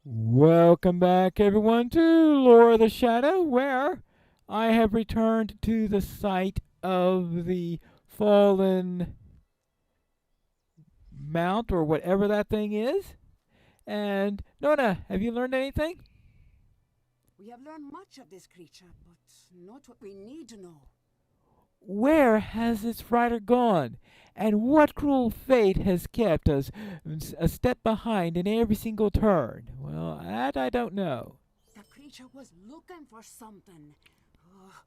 Welcome back, everyone, to Lore of the Shadow, where I have returned to the site of the fallen mount or whatever that thing is. And Nona, have you learned anything? We have learned much of this creature, but not what we need to know. Where has its rider gone? And what cruel fate has kept us a step behind in every single turn? Well, that I don't know. The creature was looking for something.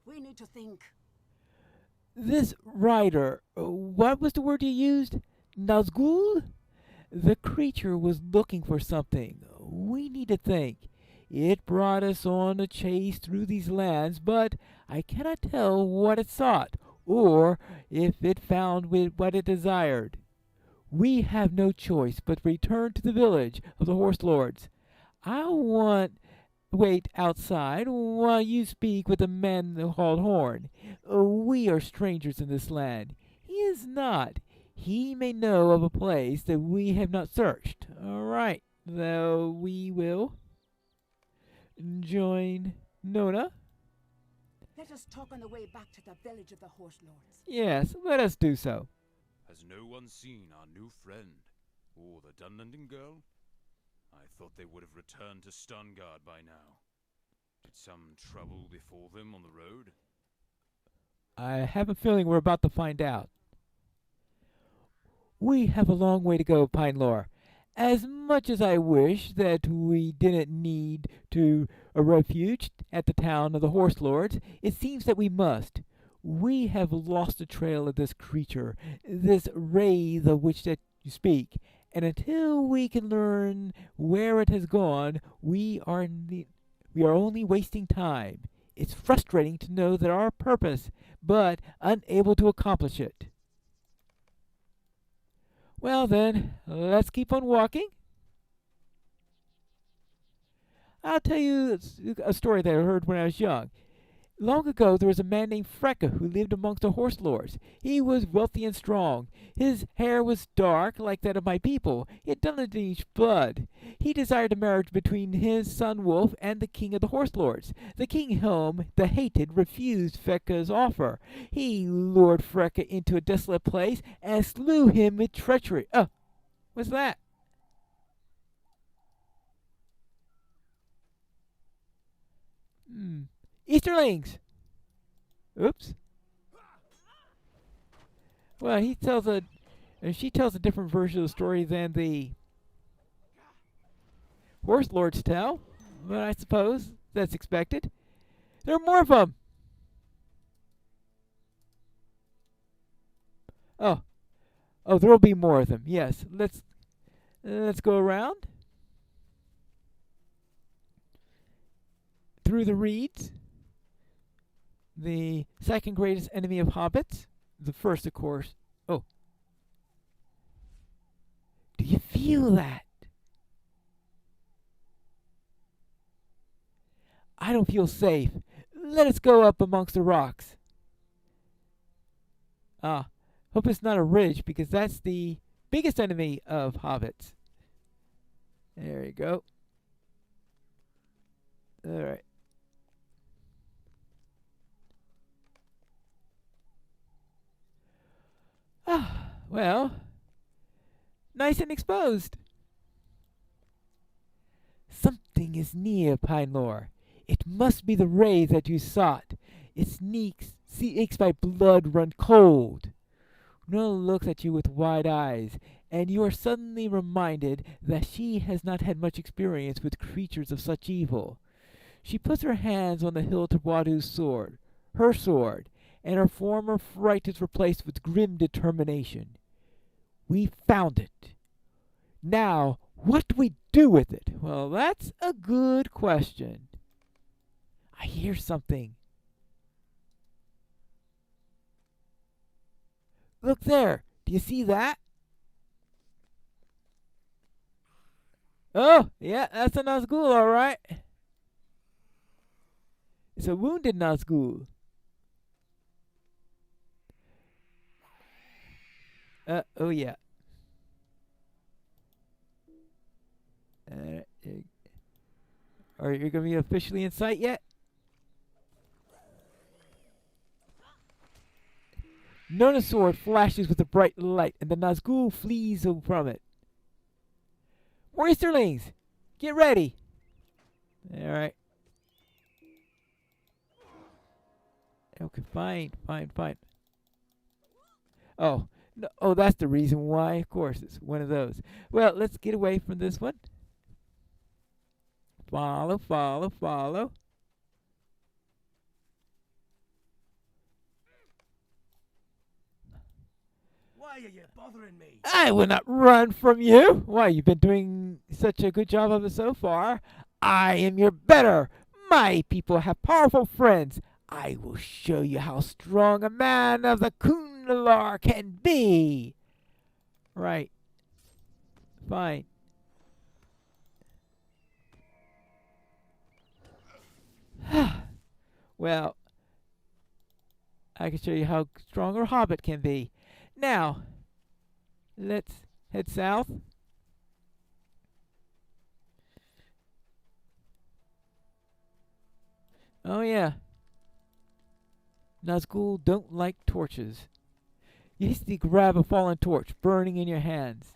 We need to think. This rider, what was the word you used? Nazgul? The creature was looking for something. We need to think. It brought us on a chase through these lands, but I cannot tell what it sought, or if it found what it desired. We have no choice but return to the village of the horse lords. I want wait outside while you speak with the man called Horn. We are strangers in this land. He is not. He may know of a place that we have not searched. All right, though we will join Nona. Let us talk on the way back to the village of the horse lords. Yes, let us do so. Has no one seen our new friend, or the Dunlending girl? I thought they would have returned to Stungard by now. Did some trouble befall them on the road? I have a feeling we're about to find out. We have a long way to go, Pinelore. As much as I wish that we didn't need to a refuge at the town of the horse lords, it seems that we must. We have lost the trail of this creature, this wraith of which that you speak, and until we can learn where it has gone, we are only wasting time. It's frustrating to know that our purpose, but unable to accomplish it. Well then, let's keep on walking. I'll tell you a story that I heard when I was young. Long ago, there was a man named Freka who lived amongst the horse lords. He was wealthy and strong. His hair was dark, like that of my people. He had Dunlending blood. He desired a marriage between his son Wolf and the king of the horse lords. The king Helm, the hated, refused Freka's offer. He lured Freka into a desolate place and slew him with treachery. Oh, what's that? Easterlings! Oops. Well, she tells a different version of the story than the horse lords tell, but I suppose that's expected. There are more of them. Oh, there will be more of them. Yes, let's go around through the reeds. The second greatest enemy of hobbits. The first, of course. Oh. Do you feel that? I don't feel safe. Let us go up amongst the rocks. Hope it's not a ridge because that's the biggest enemy of hobbits. There you go. Alright. Well, nice and exposed. Something is near, Pinelore. It must be the ray that you sought. It seeks my blood run cold. Nona looks at you with wide eyes, and you are suddenly reminded that she has not had much experience with creatures of such evil. She puts her hands on the hilt of Wadu's sword, her sword, and her former fright is replaced with grim determination. We found it. Now, what do we do with it? Well, that's a good question. I hear something. Look there. Do you see that? Oh, yeah, that's a Nazgul, all right. It's a wounded Nazgul. Oh yeah. Are you going to be officially in sight yet? Nona's sword flashes with a bright light, and the Nazgul flees from it. Oysterlings, get ready. All right. Okay, fine. Oh, no, oh, that's the reason why. Of course, it's one of those. Well, let's get away from this one. Follow. Why are you bothering me? I will not run from you. Why, you've been doing such a good job of it so far. I am your better. My people have powerful friends. I will show you how strong a man of the Kundalar can be. Right. Fine. Well, I can show you how strong a hobbit can be. Now, let's head south. Oh yeah. Nazgul don't like torches. You hastily grab a fallen torch, burning in your hands.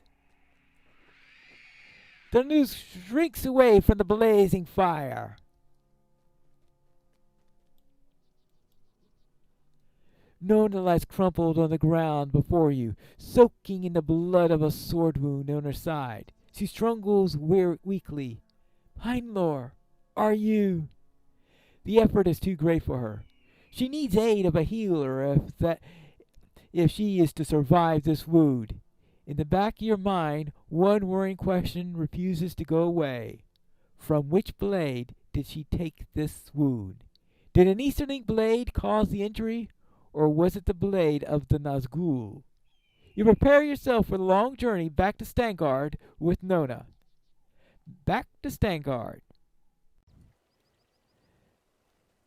The noose shrinks away from the blazing fire. Nona lies crumpled on the ground before you, soaking in the blood of a sword wound on her side. She struggles weakly. Heinlor, are you? The effort is too great for her. She needs aid of a healer if she is to survive this wound. In the back of your mind, one worrying question refuses to go away. From which blade did she take this wound? Did an Easterling blade cause the injury, or was it the blade of the Nazgul? You prepare yourself for the long journey back to Stangard with Nona. Back to Stangard.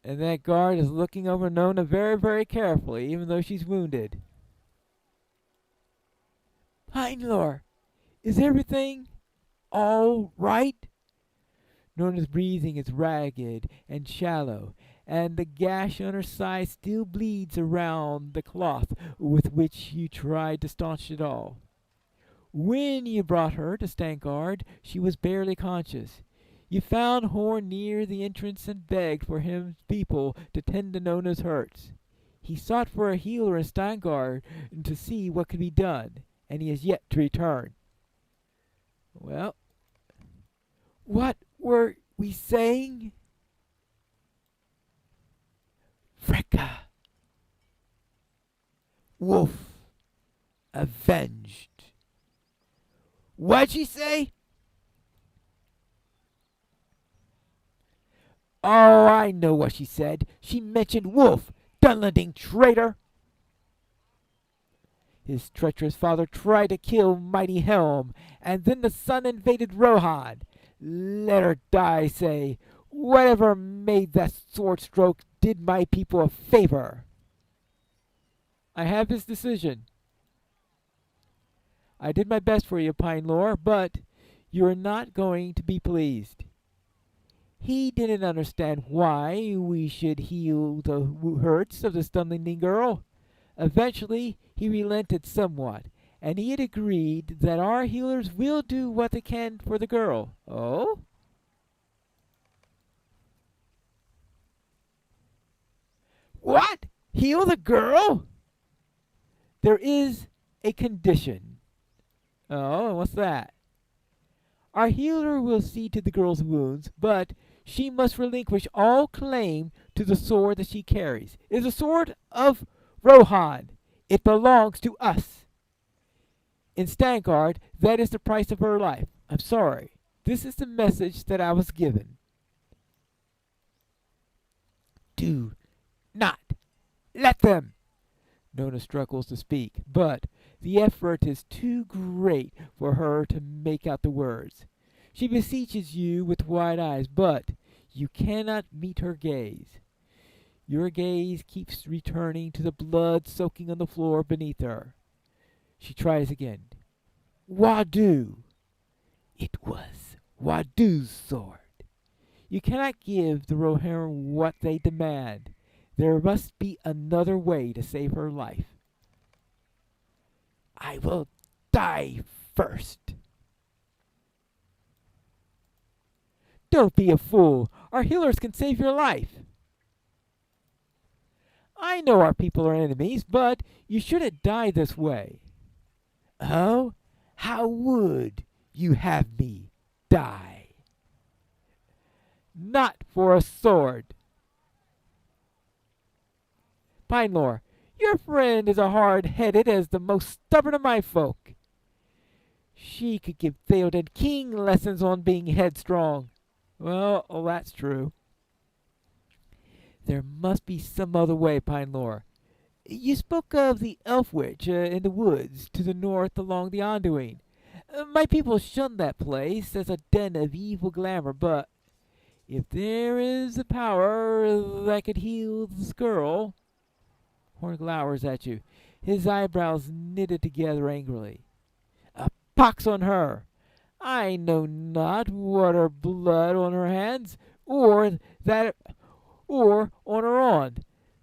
And that guard is looking over Nona very, very carefully, even though she's wounded. Heinlor, is everything all right? Nona's breathing is ragged and shallow, and the gash on her side still bleeds around the cloth with which you tried to staunch it all. When you brought her to Stangard, she was barely conscious. You found Horn near the entrance and begged for his people to tend to Nona's hurts. He sought for a healer in Stangard to see what could be done, and he has yet to return. Well, what were we saying? Freka. Wolf. Avenged. What'd she say? Oh, I know what she said. She mentioned Wolf, Dunlending traitor. His treacherous father tried to kill mighty Helm, and then the sun invaded Rohan. Let her die, say. Whatever made that sword stroke did my people a favor. I have his decision. I did my best for you, Pinelore, but you are not going to be pleased. He didn't understand why we should heal the hurts of the Dunlending girl. Eventually, he relented somewhat, and he had agreed that our healers will do what they can for the girl. Oh? What? Heal the girl? There is a condition. Oh, and what's that? Our healer will see to the girl's wounds, but she must relinquish all claim to the sword that she carries. It is a sword of Rohan. It belongs to us. In Stangard, that is the price of her life. I'm sorry. This is the message that I was given. Do not let them. Nona struggles to speak, but the effort is too great for her to make out the words. She beseeches you with wide eyes, but you cannot meet her gaze. Your gaze keeps returning to the blood soaking on the floor beneath her. She tries again. Wadu. It was Wadu's sword. You cannot give the Rohirrim what they demand. There must be another way to save her life. I will die first. Don't be a fool. Our healers can save your life. I know our people are enemies, but you shouldn't die this way. Oh, how would you have me die? Not for a sword. Pinelore, your friend is as hard-headed as the most stubborn of my folk. She could give Theoden King lessons on being headstrong. Well, that's true. There must be some other way, Pinelore. You spoke of the elf witch in the woods to the north along the Anduin. My people shun that place as a den of evil glamour, but if there is a power that could heal this girl... Horn glowers at you, his eyebrows knitted together angrily. A pox on her! I know not what her blood on her hands, or on her arm.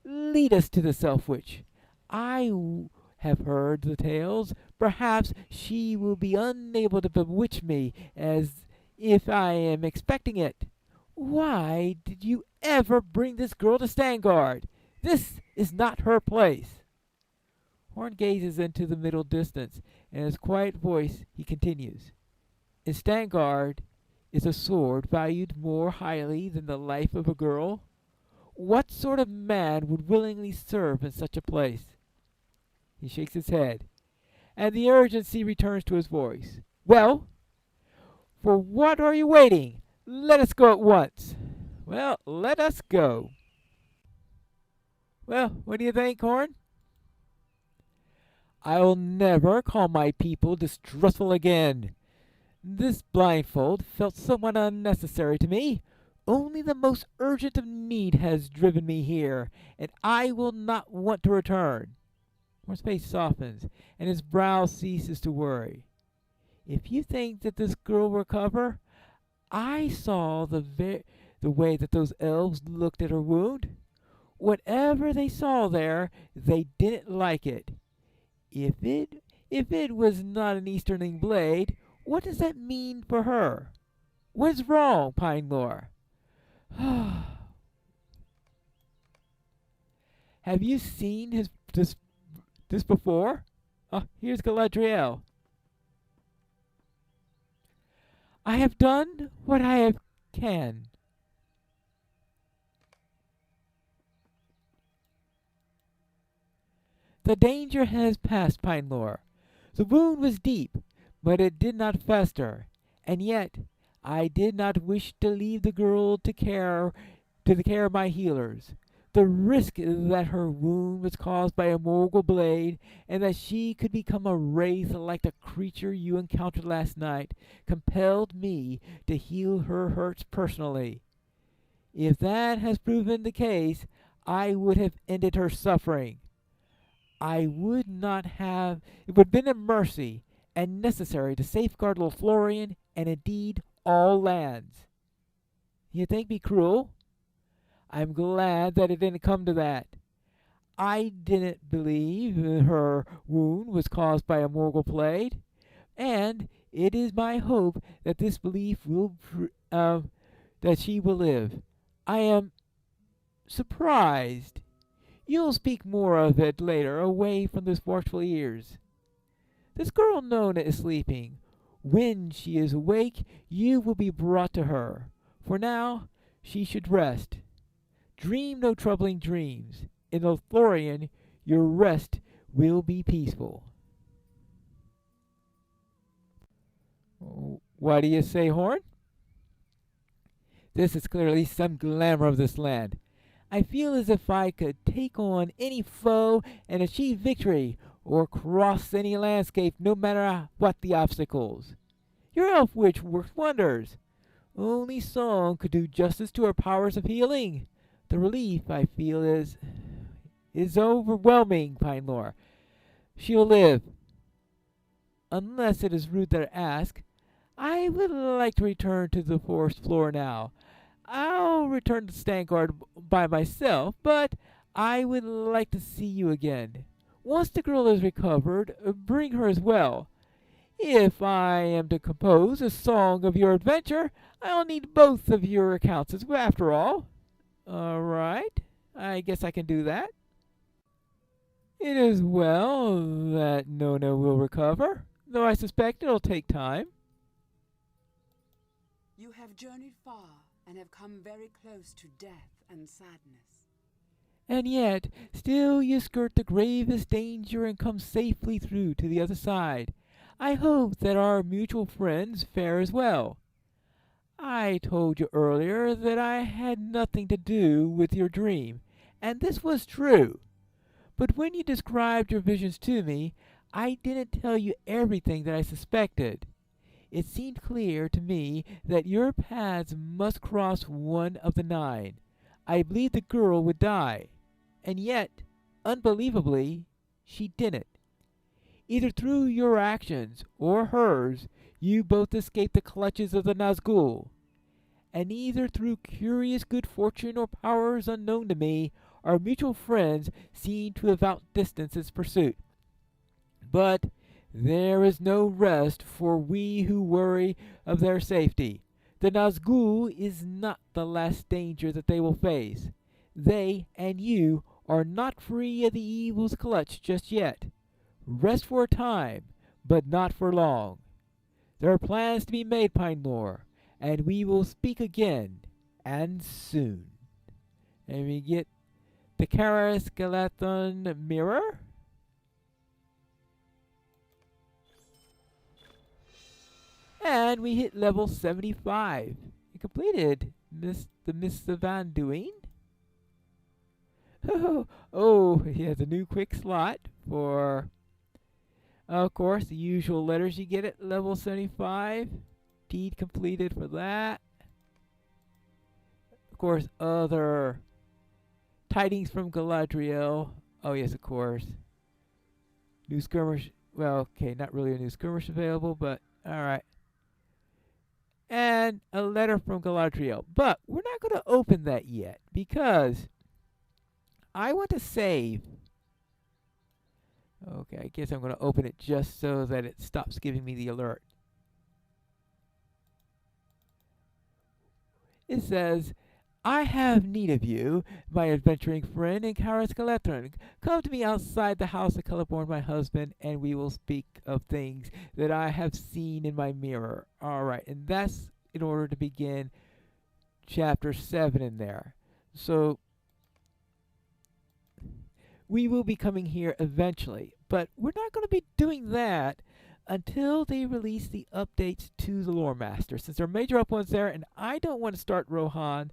Lead us to the Self-Witch. I have heard the tales. Perhaps she will be unable to bewitch me as if I am expecting it. Why did you ever bring this girl to Stangard? This is not her place. Horn gazes into the middle distance, and in his quiet voice he continues. In Stangard, is a sword valued more highly than the life of a girl? What sort of man would willingly serve in such a place? He shakes his head, and the urgency returns to his voice. Well, for what are you waiting? Let us go at once. Well, let us go. Well, what do you think, Horn? I'll never call my people distrustful again. This blindfold felt somewhat unnecessary to me. Only the most urgent of need has driven me here, and I will not want to return. Horn's face softens, and his brow ceases to worry. If you think that this girl will recover, I saw the way that those elves looked at her wound. Whatever they saw there, they didn't like it. If it was not an Easterling blade, what does that mean for her? What is wrong, Pinelore? Have you seen this before? Here's Galadriel. I have done what I have can. The danger has passed, Pinelore. The wound was deep, but it did not fester, and yet I did not wish to leave the girl to the care of my healers. The risk that her wound was caused by a Morgul blade, and that she could become a wraith like the creature you encountered last night, compelled me to heal her hurts personally. If that has proven the case, I would have ended her suffering. It would have been a mercy and necessary to safeguard Lothlorien and indeed all lands. You think me cruel? I'm glad that it didn't come to that. I didn't believe her wound was caused by a Morgul blade, and it is my hope that this belief will that she will live. I am surprised. You'll speak more of it later, away from those watchful ears. This girl Nona is sleeping. When she is awake, you will be brought to her. For now, she should rest. Dream no troubling dreams. In Lothlorien, your rest will be peaceful. What do you say, Horn? This is clearly some glamour of this land. I feel as if I could take on any foe and achieve victory, or cross any landscape, no matter what the obstacles. Your elf witch works wonders. Only song could do justice to her powers of healing. The relief I feel is overwhelming, Pinelore. She'll live. Unless it is rude that I ask, I would like to return to the forest floor now. I'll return to Stangard by myself, but I would like to see you again. Once the girl is recovered, bring her as well. If I am to compose a song of your adventure, I'll need both of your accounts as well, after all. All right, I guess I can do that. It is well that Nona will recover, though I suspect it'll take time. You have journeyed far and have come very close to death and sadness. And yet, still you skirt the gravest danger and come safely through to the other side. I hope that our mutual friends fare as well. I told you earlier that I had nothing to do with your dream, and this was true. But when you described your visions to me, I didn't tell you everything that I suspected. It seemed clear to me that your paths must cross one of the 9. I believed the girl would die, and yet, unbelievably, she didn't. Either through your actions or hers, you both escaped the clutches of the Nazgul. And either through curious good fortune or powers unknown to me, our mutual friends seem to have outdistanced its pursuit. But there is no rest for we who worry of their safety. The Nazgul is not the last danger that they will face. They and you are not free of the evil's clutch just yet. Rest for a time, but not for long. There are plans to be made, Pine Lore, and we will speak again, and soon. And we get the Kara mirror. And we hit level 75. We completed the Mists of Anduin. Oh, he has a new quick slot for, of course, the usual letters you get at level 75. Deed completed for that. Of course, other tidings from Galadriel. Oh, yes, of course. New skirmish. Well, okay, not really a new skirmish available, but alright. And a letter from Galadriel. But we're not going to open that yet because I want to save. Okay, I guess I'm going to open it just so that it stops giving me the alert. It says, I have need of you, my adventuring friend in Karas Galetron. Come to me outside the house of Celeborn, my husband, and we will speak of things that I have seen in my mirror. Alright, and that's in order to begin chapter 7 in there. So, we will be coming here eventually, but we're not going to be doing that until they release the updates to the Lore Master, since there are major up ones there, and I don't want to start Rohan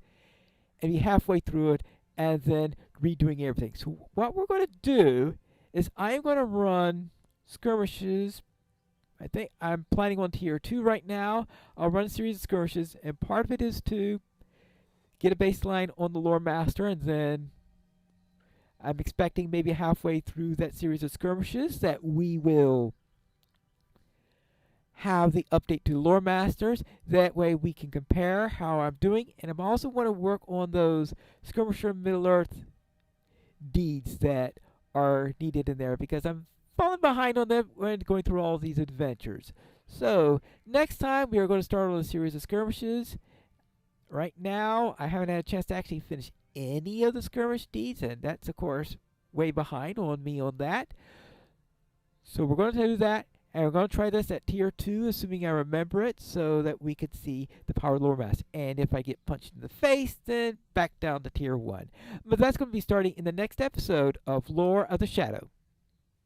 and be halfway through it and then redoing everything. So what we're going to do is I'm going to run skirmishes. I think I'm planning on tier 2 right now. I'll run a series of skirmishes, and part of it is to get a baseline on the Lore Master, and then I'm expecting maybe halfway through that series of skirmishes that we will have the update to Lore Masters. That way we can compare how I'm doing. And I also want to work on those Skirmisher Middle-earth deeds that are needed in there, because I'm falling behind on them when going through all these adventures. So, next time we are going to start on a series of skirmishes. Right now, I haven't had a chance to actually finish any of the skirmish deeds, and that's, of course, way behind on me on that. So we're going to do that. And we're going to try this at tier 2, assuming I remember it, so that we could see the power of Lore Master. And if I get punched in the face, then back down to tier 1. But that's going to be starting in the next episode of Lore of the Shadow.